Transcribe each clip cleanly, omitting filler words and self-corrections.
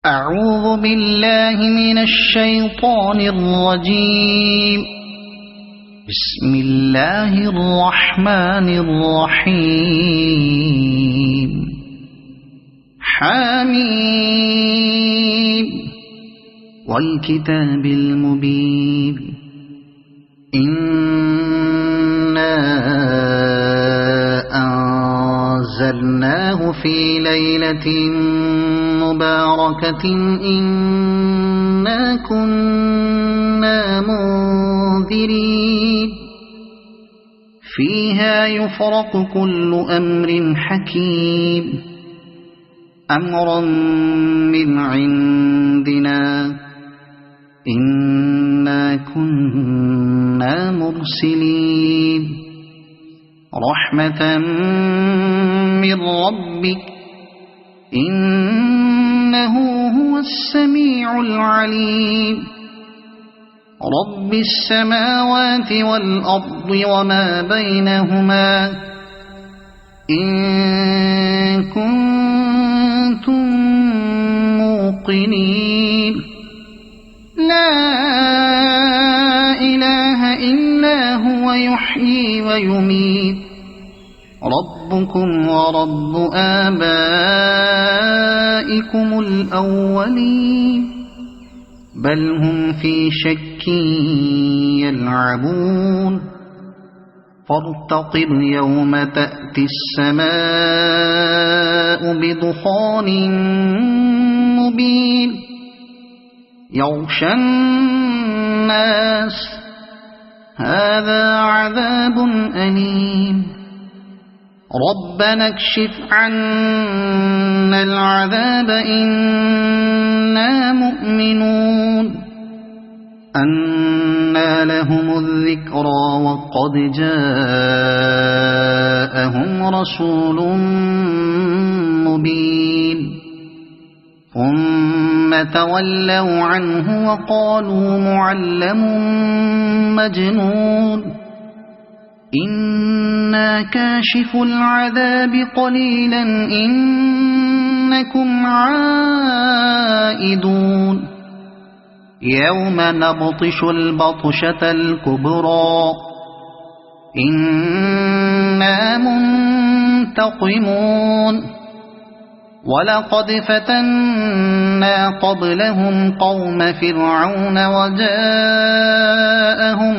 أعوذ بالله من الشيطان الرجيم. بسم الله الرحمن الرحيم. حميم والكتاب المبين. إنا أنزلناه في ليلة مباركة إنا كنا منذرين فيها يفرق كل أمر حكيم أمرا من عندنا إنا كنا مرسلين رحمة من ربك إنه هو السميع العليم رب السماوات والأرض وما بينهما إن كنتم موقنين لا إله إلا هو يحيي ويميت ربكم ورب آبائكم الأولين بل هم في شك يلعبون فارتقب يوم تأتي السماء بدخان مبين يغشى الناس هذا عذاب أليم ربنا اكشف عنا العذاب إنا مؤمنون أنى لهم الذكرى وقد جاءهم رسول مبين ثم تولوا عنه وقالوا معلم مجنون إنا كاشف العذاب قليلا إنكم عائدون يوم نبطش البطشة الكبرى إنا منتقمون ولقد فتنا قبلهم قوم فرعون وجاءهم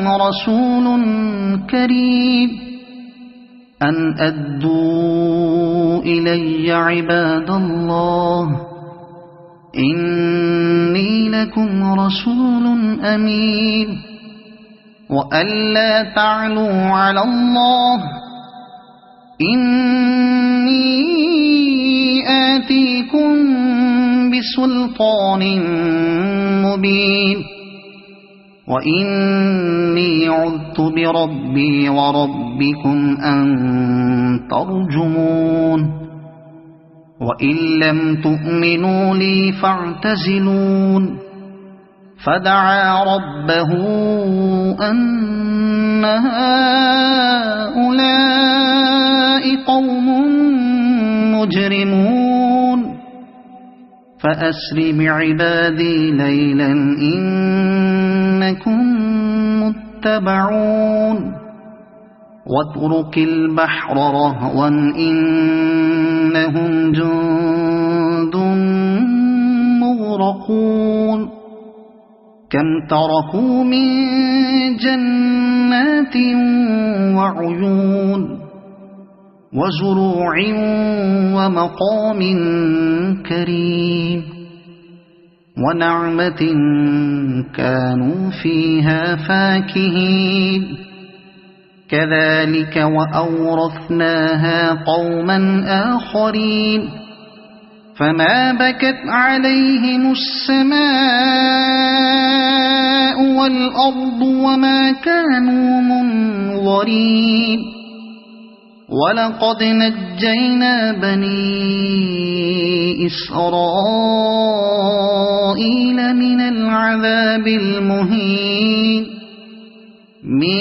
رسول كريم أن أدوا إلي عباد الله إني لكم رسول أمين وألا تعلوا على الله إني آتيكم بسلطان مبين وإني عذت بربي وربكم أن ترجمون وإن لم تؤمنوا لي فاعتزلون فدعا ربه أن هؤلاء قوم مجرمون فأسر بعبادي ليلا إنكم متبعون واترك البحر رهوا إنهم جند مغرقون كم تركوا من جنات وعيون وزروع ومقام كريم ونعمة كانوا فيها فاكهين كذلك وأورثناها قوما آخرين فما بكت عليهم السماء والأرض وما كانوا منظرين ولقد نجينا بني إسرائيل من العذاب المهين من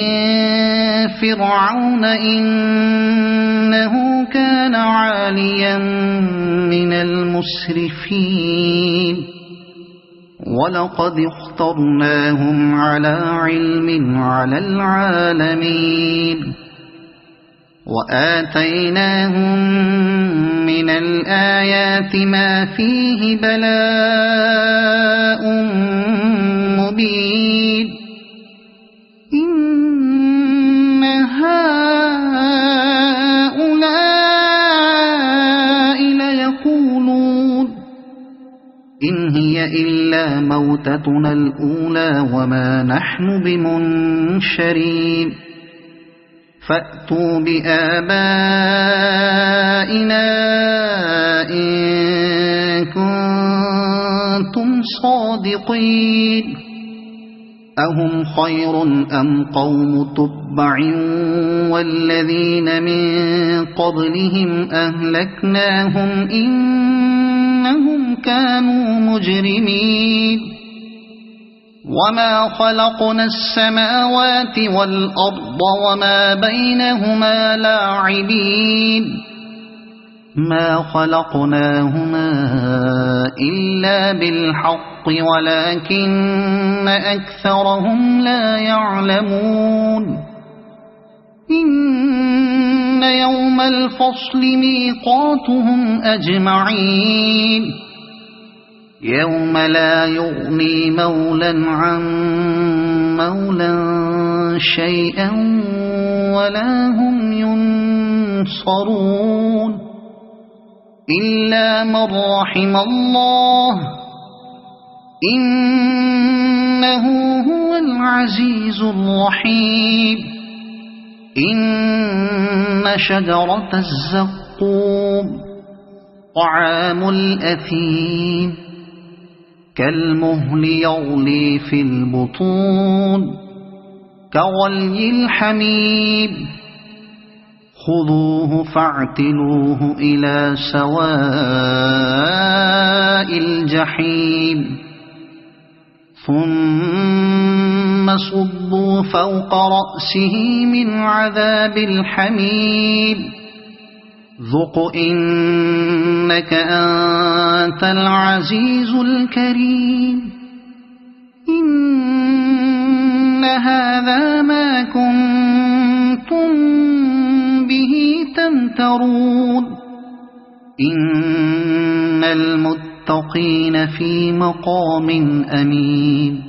فرعون إنه كان عاليا من من المسرفين ولقد اخترناهم على علم على العالمين وآتيناهم من الآيات ما فيه بلاء مبين إن هؤلاء ليقولون إن هي إلا موتتنا الأولى وما نحن بمنشرين فأتوا بآبائنا إن كنتم صادقين أهم خير أم قوم تبع والذين من قبلهم أهلكناهم إنهم كانوا مجرمين وما خلقنا السماوات والأرض وما بينهما لاعبين ما خلقناهما إلا بالحق ولكن أكثرهم لا يعلمون إن يوم الفصل ميقاتهم أجمعين يوم لا يغني مولا عن مولا شيئا ولا هم ينصرون إلا من رحم الله إنه هو العزيز الرحيم إن شجرة الزقوم طعام الأثيم كالمهل يغلي في البطون كغلي الحميم خذوه فاعتلوه إلى سواء الجحيم ثم صبوا فوق رأسه من عذاب الحميم ذق إنك أنت العزيز الكريم إن هذا ما كنتم به تمترون إن المتقين في مقام أمين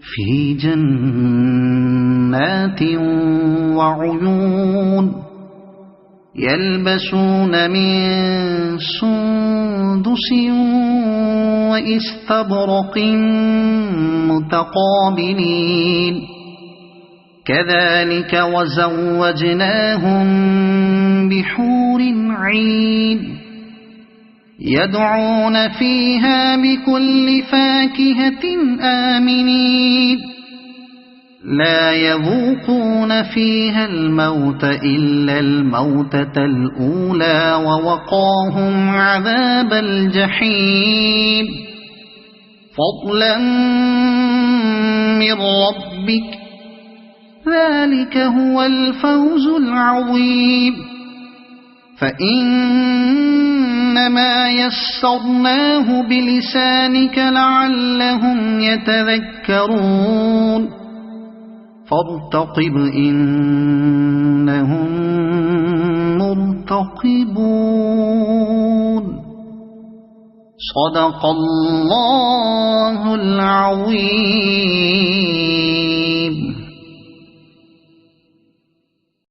في جنات وعيون يلبسون من سندس وإستبرق متقابلين كذلك وزوجناهم بحور عين يدعون فيها بكل فاكهة آمنين لا يذوقون فيها الموت إلا الموتة الأولى ووقاهم عذاب الجحيم فضلا من ربك ذلك هو الفوز العظيم فإنما يسرناه بلسانك لعلهم يتذكرون فارتقب إنهم مرتقبون صدق الله العظيم.